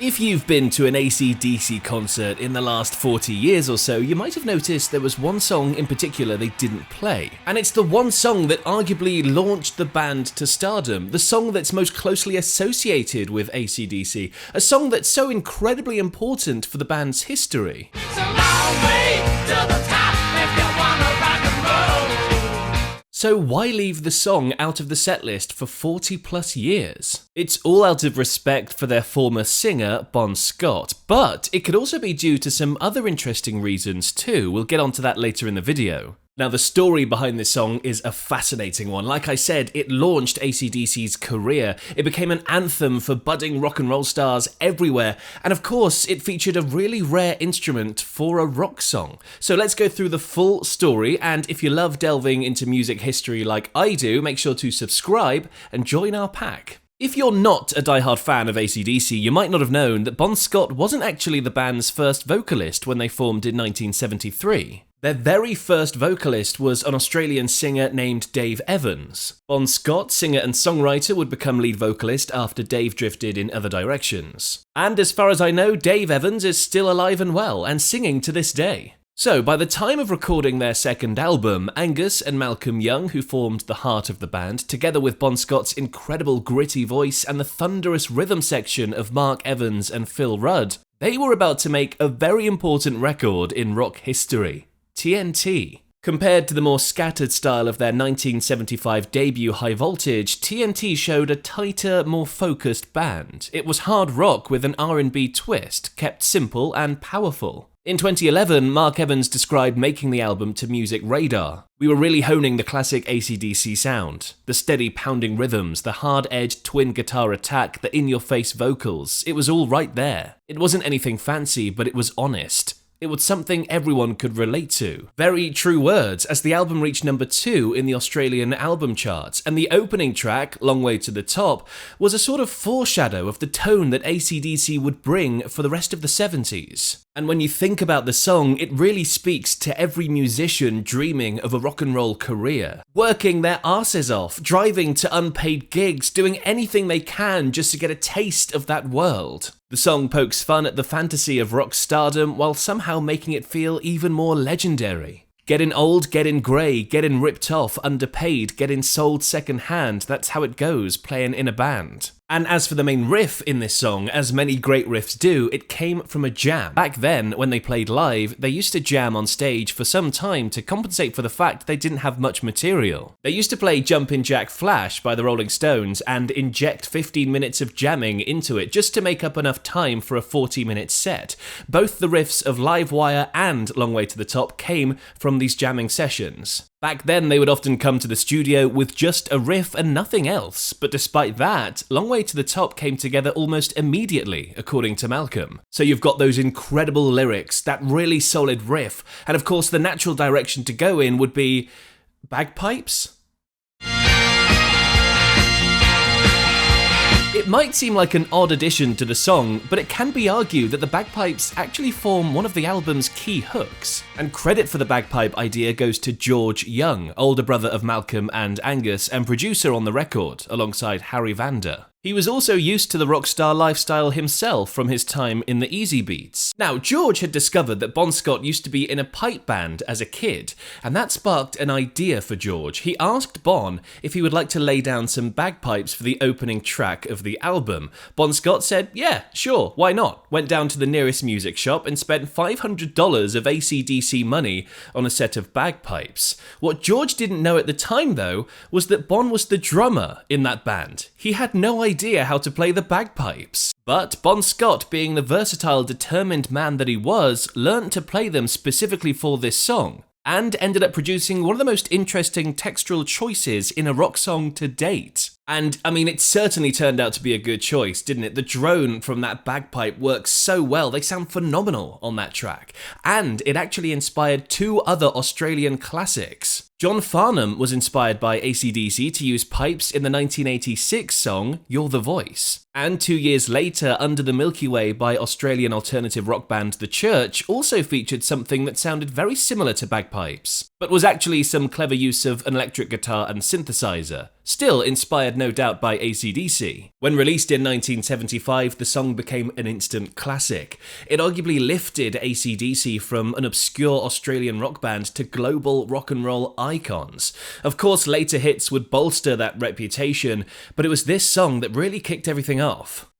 If you've been to an AC/DC concert in the last 40 years or so, you might have noticed there was one song in particular they didn't play. And it's the one song that arguably launched the band to stardom, the song that's most closely associated with AC/DC, a song that's so incredibly important for the band's history. It's a long way to the top if you wanna rock and roll. So why leave the song out of the setlist for 40 plus years? It's all out of respect for their former singer, Bon Scott, but it could also be due to some other interesting reasons too. We'll get onto that later in the video. Now, the story behind this song is a fascinating one. Like I said, it launched AC/DC's career. It became an anthem for budding rock and roll stars everywhere. And of course, it featured a really rare instrument for a rock song. So let's go through the full story. And if you love delving into music history like I do, make sure to subscribe and join our pack. If you're not a diehard fan of AC/DC, you might not have known that Bon Scott wasn't actually the band's first vocalist when they formed in 1973. Their very first vocalist was an Australian singer named Dave Evans. Bon Scott, singer and songwriter, would become lead vocalist after Dave drifted in other directions. And as far as I know, Dave Evans is still alive and well, and singing to this day. So, by the time of recording their second album, Angus and Malcolm Young, who formed the heart of the band, together with Bon Scott's incredible gritty voice and the thunderous rhythm section of Mark Evans and Phil Rudd, they were about to make a very important record in rock history. T.N.T. Compared to the more scattered style of their 1975 debut High Voltage, T.N.T. showed a tighter, more focused band. It was hard rock with an R&B twist, kept simple and powerful. In 2011, Mark Evans described making the album to Music Radar. We were really honing the classic AC/DC sound. The steady pounding rhythms, the hard-edged twin guitar attack, the in-your-face vocals. It was all right there. It wasn't anything fancy, but it was honest. It was something everyone could relate to. Very true words, as the album reached number 2 in the Australian album charts, and the opening track, Long Way to the Top, was a sort of foreshadow of the tone that AC/DC would bring for the rest of the 70s. And when you think about the song, it really speaks to every musician dreaming of a rock and roll career. Working their asses off, driving to unpaid gigs, doing anything they can just to get a taste of that world. The song pokes fun at the fantasy of rock stardom while somehow making it feel even more legendary. Getting old, getting grey, getting ripped off, underpaid, getting sold second-hand, that's how it goes playing in a band. And as for the main riff in this song, as many great riffs do, it came from a jam. Back then, when they played live, they used to jam on stage for some time to compensate for the fact they didn't have much material. They used to play Jumpin' Jack Flash by the Rolling Stones and inject 15 minutes of jamming into it just to make up enough time for a 40-minute set. Both the riffs of Live Wire and Long Way to the Top came from these jamming sessions. Back then, they would often come to the studio with just a riff and nothing else, but despite that, Long Way to the Top came together almost immediately, according to Malcolm. So you've got those incredible lyrics, that really solid riff, and of course the natural direction to go in would be bagpipes? It might seem like an odd addition to the song, but it can be argued that the bagpipes actually form one of the album's key hooks. And credit for the bagpipe idea goes to George Young, older brother of Malcolm and Angus, and producer on the record, alongside Harry Vanda. He was also used to the rock star lifestyle himself from his time in the Easy Beats. Now, George had discovered that Bon Scott used to be in a pipe band as a kid, and that sparked an idea for George. He asked Bon if he would like to lay down some bagpipes for the opening track of the album. Bon Scott said, yeah, sure, why not? Went down to the nearest music shop and spent $500 of AC/DC money on a set of bagpipes. What George didn't know at the time, though, was that Bon was the drummer in that band. He had no idea how to play the bagpipes. But Bon Scott, being the versatile, determined man that he was, learnt to play them specifically for this song, and ended up producing one of the most interesting textural choices in a rock song to date. And, I mean, it certainly turned out to be a good choice, didn't it? The drone from that bagpipe works so well, they sound phenomenal on that track. And it actually inspired 2 other Australian classics. John Farnham was inspired by AC/DC to use pipes in the 1986 song You're the Voice. And 2 years later, Under the Milky Way by Australian alternative rock band The Church also featured something that sounded very similar to bagpipes, but was actually some clever use of an electric guitar and synthesizer, still inspired no doubt by AC/DC. When released in 1975, the song became an instant classic. It arguably lifted AC/DC from an obscure Australian rock band to global rock and roll icons. Of course, later hits would bolster that reputation, but it was this song that really kicked everything off.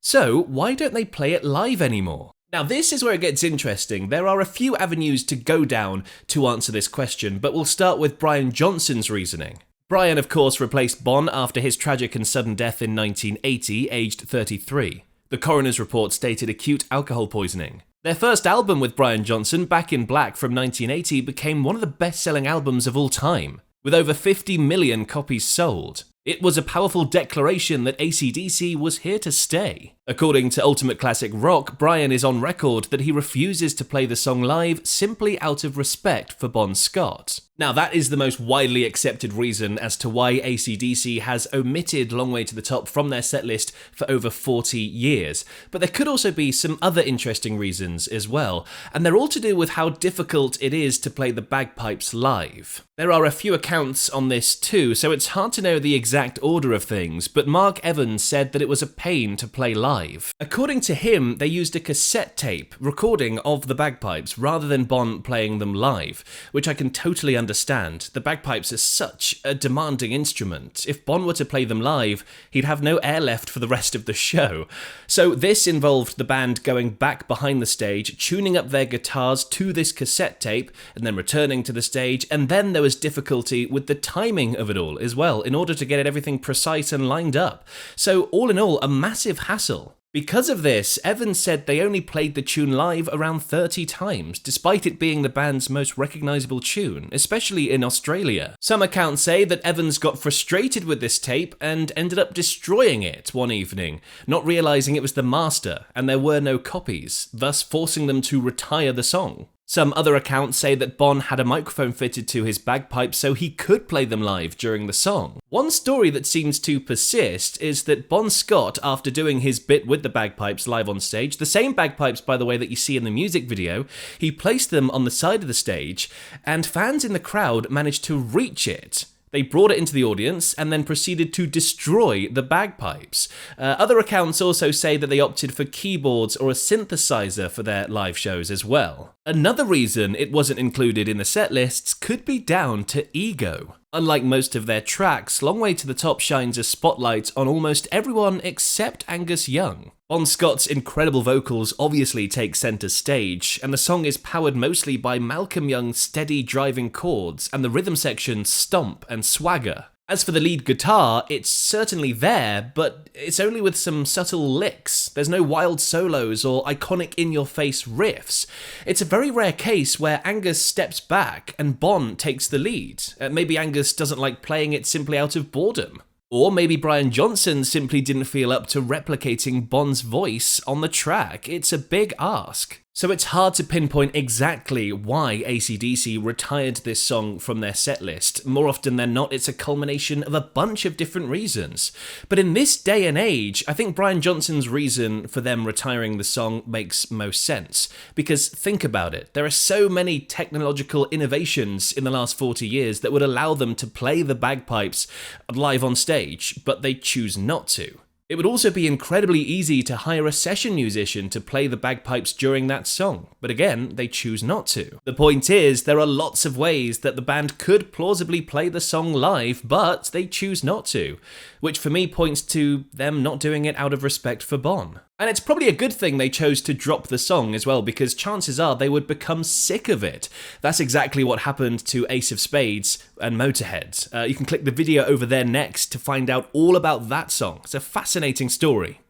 So, why don't they play it live anymore? Now, this is where it gets interesting. There are a few avenues to go down to answer this question, but we'll start with Brian Johnson's reasoning. Brian, of course, replaced Bon after his tragic and sudden death in 1980, aged 33. The coroner's report stated acute alcohol poisoning. Their first album with Brian Johnson, Back in Black from 1980, became one of the best-selling albums of all time, with over 50 million copies sold. It was a powerful declaration that AC/DC was here to stay. According to Ultimate Classic Rock, Brian is on record that he refuses to play the song live simply out of respect for Bon Scott. Now, that is the most widely accepted reason as to why AC/DC has omitted Long Way to the Top from their setlist for over 40 years. But there could also be some other interesting reasons as well, and they're all to do with how difficult it is to play the bagpipes live. There are a few accounts on this too, so it's hard to know the exact order of things, but Mark Evans said that it was a pain to play live. According to him, they used a cassette tape recording of the bagpipes rather than Bon playing them live, which I can totally understand. The bagpipes are such a demanding instrument. If Bon were to play them live, he'd have no air left for the rest of the show. So this involved the band going back behind the stage, tuning up their guitars to this cassette tape, and then returning to the stage, and then there was difficulty with the timing of it all as well, in order to get everything precise and lined up. So all in all, a massive hassle. Because of this, Evans said they only played the tune live around 30 times, despite it being the band's most recognisable tune, especially in Australia. Some accounts say that Evans got frustrated with this tape and ended up destroying it one evening, not realising it was the master and there were no copies, thus forcing them to retire the song. Some other accounts say that Bon had a microphone fitted to his bagpipes so he could play them live during the song. One story that seems to persist is that Bon Scott, after doing his bit with the bagpipes live on stage, the same bagpipes, by the way, that you see in the music video, he placed them on the side of the stage, and fans in the crowd managed to reach it. They brought it into the audience and then proceeded to destroy the bagpipes. Other accounts also say that they opted for keyboards or a synthesizer for their live shows as well. Another reason it wasn't included in the set lists could be down to ego. Unlike most of their tracks, Long Way to the Top shines a spotlight on almost everyone except Angus Young. Bon Scott's incredible vocals obviously take centre stage, and the song is powered mostly by Malcolm Young's steady driving chords and the rhythm section's stomp and swagger. As for the lead guitar, it's certainly there, but it's only with some subtle licks. There's no wild solos or iconic in-your-face riffs. It's a very rare case where Angus steps back and Bon takes the lead. Maybe Angus doesn't like playing it simply out of boredom. Or maybe Brian Johnson simply didn't feel up to replicating Bon's voice on the track. It's a big ask. So it's hard to pinpoint exactly why AC/DC retired this song from their setlist. More often than not, it's a culmination of a bunch of different reasons. But in this day and age, I think Brian Johnson's reason for them retiring the song makes most sense. Because think about it, there are so many technological innovations in the last 40 years that would allow them to play the bagpipes live on stage, but they choose not to. It would also be incredibly easy to hire a session musician to play the bagpipes during that song, but again, they choose not to. The point is, there are lots of ways that the band could plausibly play the song live, but they choose not to, which for me points to them not doing it out of respect for Bon. And it's probably a good thing they chose to drop the song as well, because chances are they would become sick of it. That's exactly what happened to Ace of Spades and Motorhead. You can click the video over there next to find out all about that song. It's a fascinating story.